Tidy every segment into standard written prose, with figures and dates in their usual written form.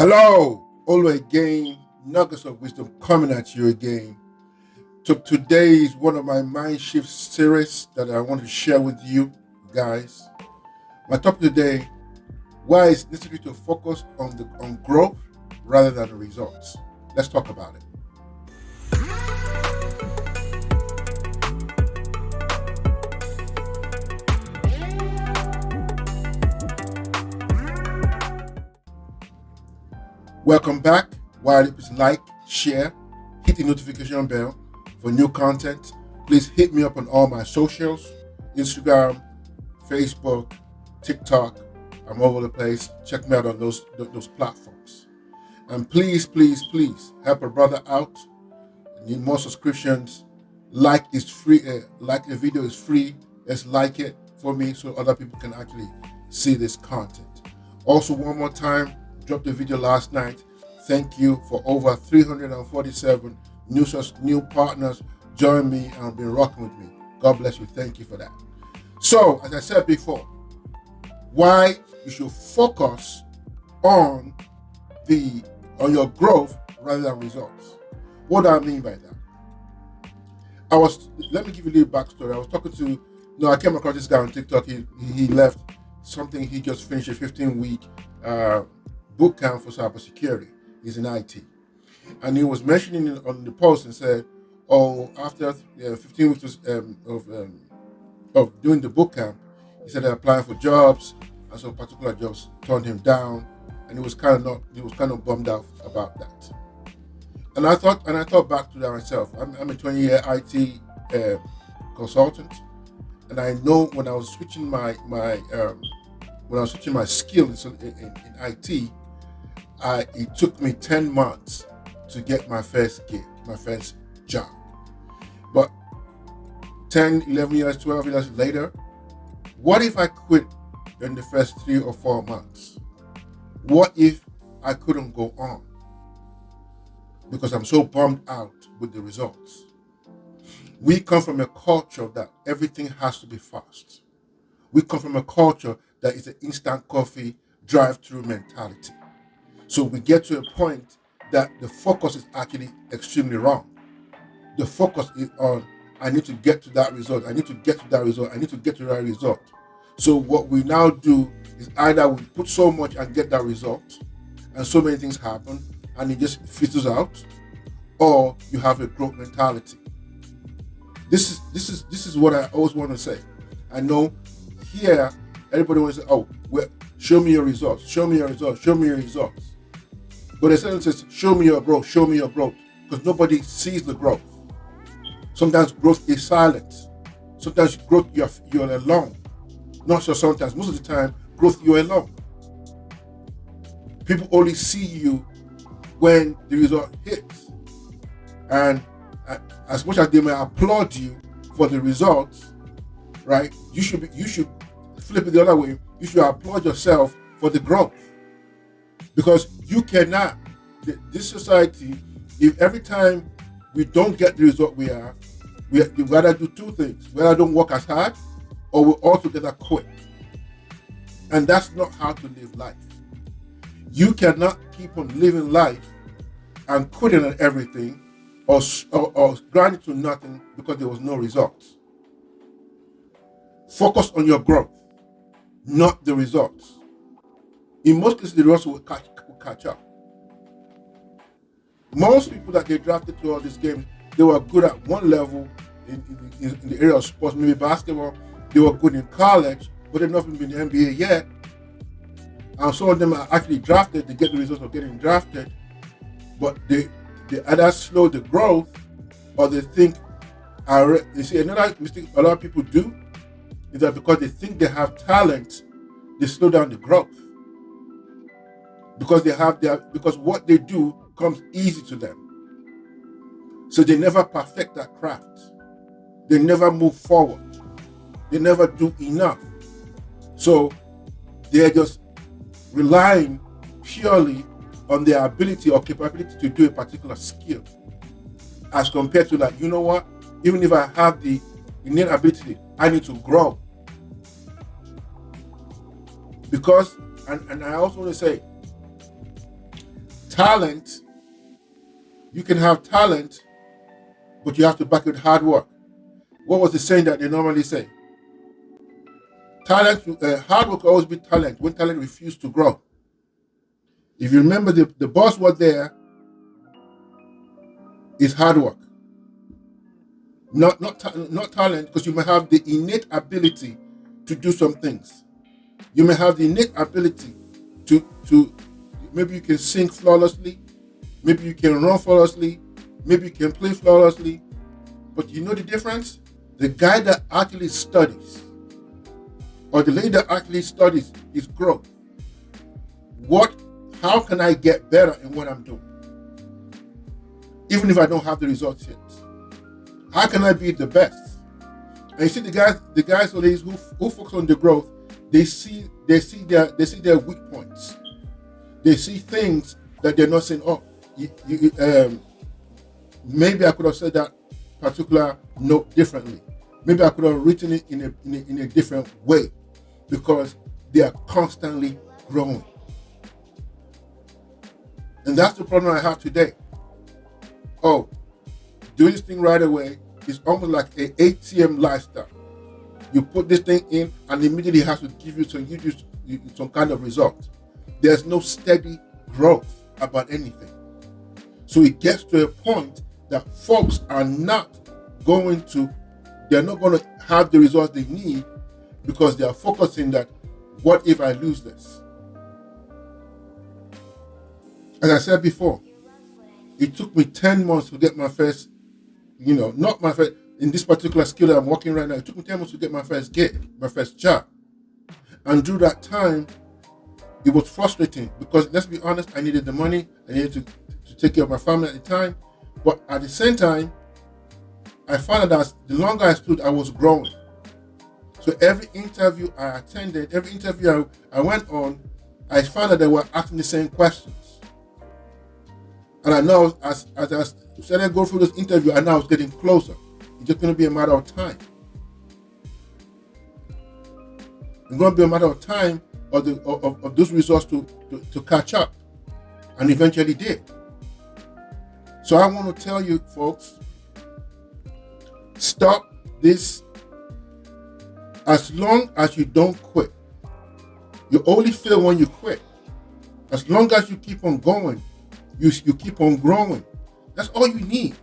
Hello, always again, nuggets of wisdom coming at you again. So today is one of my Mindshift series that I want to share with you guys. My topic today: why it's necessary to focus on growth rather than the results. Let's talk about it. Welcome back. While please like, share, hit the notification bell for new content. Please hit me up on all my socials: Instagram, Facebook, TikTok. I'm all over the place. Check me out on those platforms. And please help a brother out. Need more subscriptions. Like is free. Like the video is free. Let's like it for me so other people can actually see this content. Also, one more time, dropped the video last night. Thank you for over 347 new partners join me and been rocking with me. God bless you. Thank you for that. So, as I said before, why you should focus on your growth rather than results. What do I mean by that? Let me give you a little backstory. I was talking to, I came across this guy on TikTok. He left something. He just finished a 15-week boot camp for cybersecurity. He's in IT, and he was mentioning it on the post and said, "Oh, after 15 weeks of doing the boot camp, he said applying for jobs, and some particular jobs turned him down, and he was kind of bummed out about that." And I thought back to that myself. I'm a 20-year IT consultant, and I know when I was switching my skills in IT, it took me 10 months to get my first gig, my first job. But 10, 11 years, 12 years later, what if I quit in the first 3 or 4 months? What if I couldn't go on? Because I'm so bummed out with the results. We come from a culture that everything has to be fast. We come from a culture that is an instant coffee, drive-through mentality. So we get to a point that the focus is actually extremely wrong. The focus is on, I need to get to that result. I need to get to that result. I need to get to that result. So what we now do is either we put so much and get that result, and so many things happen, and it just fizzles out, or you have a growth mentality. This is what I always want to say. I know here everybody wants to say, "Oh, well, show me your results. Show me your results. Show me your results." But the sentence says, "Show me your growth. Show me your growth," because nobody sees the growth. Sometimes growth is silent. Sometimes growth you're alone. Not so sometimes. Most of the time, growth you're alone. People only see you when the result hits, and as much as they may applaud you for the results, right? You should flip it the other way. You should applaud yourself for the growth, because you cannot. This society, if every time we don't get the result we rather do two things: we either don't work as hard, or we altogether quit. And that's not how to live life. You cannot keep on living life and quitting on everything, or grinding to nothing because there was no results. Focus on your growth, not the results. In most cases, the results will catch up. Most people that get drafted to all these games, they were good at one level in the area of sports, maybe basketball. They were good in college, but they've not been in the NBA yet. And some of them are actually drafted. They get the results of getting drafted, but they either slow the growth, or they think. You see, another mistake a lot of people do is that because they think they have talent, they slow down the growth. Because what they do comes easy to them. So they never perfect that craft. They never move forward. They never do enough. So they're just relying purely on their ability or capability to do a particular skill, as compared to like, you know what? Even if I have the innate ability, I need to grow. Because, and I also want to say, Talent, you can have talent, but you have to back it with hard work. What was the saying that they normally say? Hard work will always be talent when talent refuses to grow. If you remember, the buzzword there is hard work, not talent, because you may have the innate ability to do some things. You may have the innate ability to maybe you can sing flawlessly, maybe you can run flawlessly, maybe you can play flawlessly, but you know the difference? The guy that actually studies, or the lady that actually studies, is growth. How can I get better in what I'm doing? Even if I don't have the results yet. How can I be the best? And you see the guys or ladies who focus on the growth, they see their weak points. They see things that they're not saying, oh, maybe I could have said that particular note differently. Maybe I could have written it in a different way, because they are constantly growing. And that's the problem I have today. Oh, do this thing right away is almost like an ATM lifestyle. You put this thing in and immediately it has to give you some kind of result. There's no steady growth about anything. So it gets to a point that folks are not going to have the results they need, because they are focusing that, what if I lose this? As I said before, it took me 10 months to get my first, not my first, in this particular skill that I'm working right now, it took me 10 months to get my first gig, my first job. And through that time, it was frustrating, because let's be honest, I needed the money, I needed to take care of my family at the time. But at the same time, I found out that the longer I stood, I was growing. So every interview I attended, every interview I went on, I found that they were asking the same questions. And I know as I started going through this interview, I know I was getting closer. It's just going to be a matter of time. It's going to be a matter of time of those results to catch up. And eventually did. So I want to tell you, folks, stop this. As long as you don't quit. You only fail when you quit. As long as you keep on going, you keep on growing. That's all you need.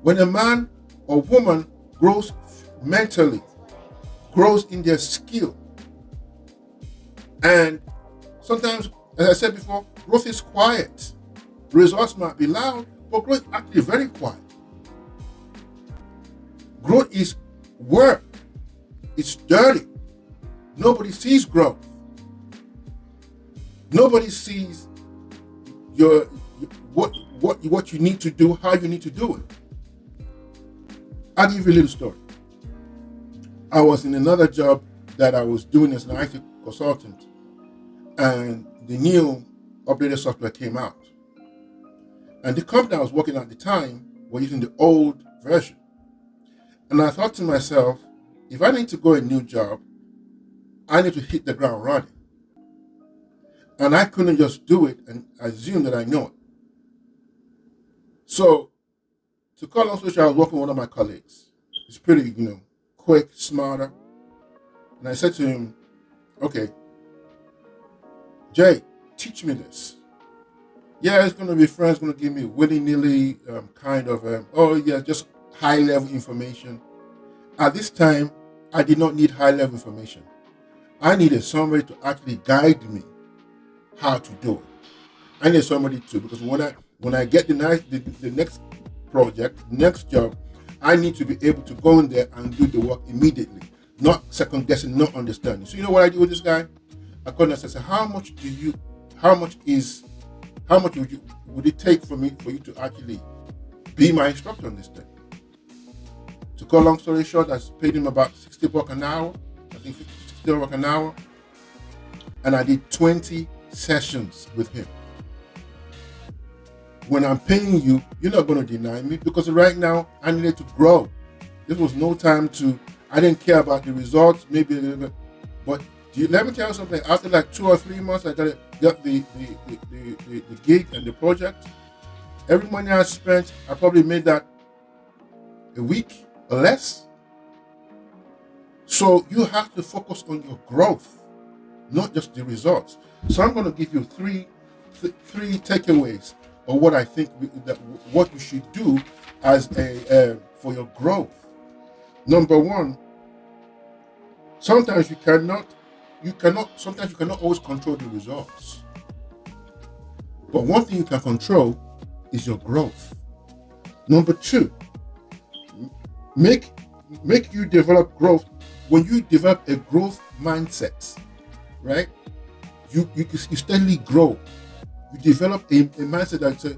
When a man or woman grows mentally, grows in their skill, and sometimes, as I said before, growth is quiet. Results might be loud, but growth is actually very quiet. Growth is work. It's dirty. Nobody sees growth. Nobody sees what you need to do, how you need to do it. I'll give you a little story. I was in another job that I was doing as an IT consultant, and the new updated software came out. And the company I was working at the time were using the old version. And I thought to myself, if I need to go a new job, I need to hit the ground running. And I couldn't just do it and assume that I know it. So, to cut long story short, I was working with one of my colleagues. He's pretty, quick, smarter. And I said to him, okay, Jay, teach me this. Yeah, it's going to be friends going to give me willy-nilly just high-level information. At this time, I did not need high-level information. I needed somebody to actually guide me how to do it. I needed somebody to, because when I get the next project, next job, I need to be able to go in there and do the work immediately, not second guessing, not understanding. So you know what I do with this guy? I called him and said, how much would it take for you to actually be my instructor on this thing? To cut long story short, I paid him about $60 an hour. I think $60 an hour. And I did 20 sessions with him. When I'm paying you, you're not going to deny me, because right now I needed to grow. This was no time I didn't care about the results, maybe a little bit, but Let me tell you something. After like 2 or 3 months, I got the gig and the project. Every money I spent, I probably made that a week or less. So you have to focus on your growth, not just the results. So I'm going to give you three takeaways of what I think that what you should do as a for your growth. Number one, sometimes sometimes you cannot always control the results. But one thing you can control is your growth. Number two, make make you develop growth. When you develop a growth mindset, right? You steadily grow. You develop a mindset that says,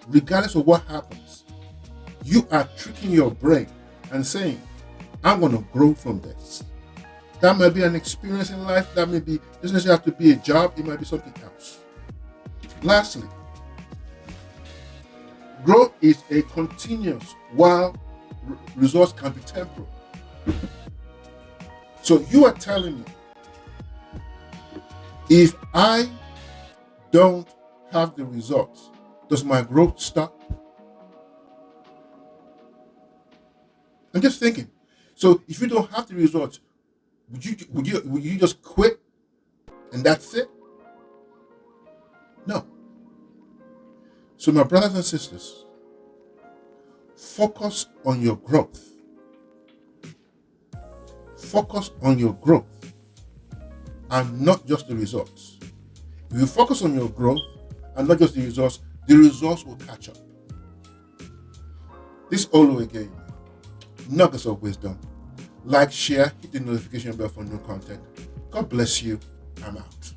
regardless of what happens, you are tricking your brain and saying, I'm going to grow from this. That might be an experience in life. That may be, doesn't necessarily have to be a job. It might be something else. Lastly, growth is a continuous, while results can be temporal. So you are telling me, if I don't have the results, does my growth stop? I'm just thinking. So if you don't have the results, would you just quit and that's it? No. So my brothers and sisters, focus on your growth. Focus on your growth and not just the results. If you focus on your growth and not just the results will catch up. This Olu again, nuggets of wisdom. Like, share, hit the notification bell for new content. God bless you. I'm out.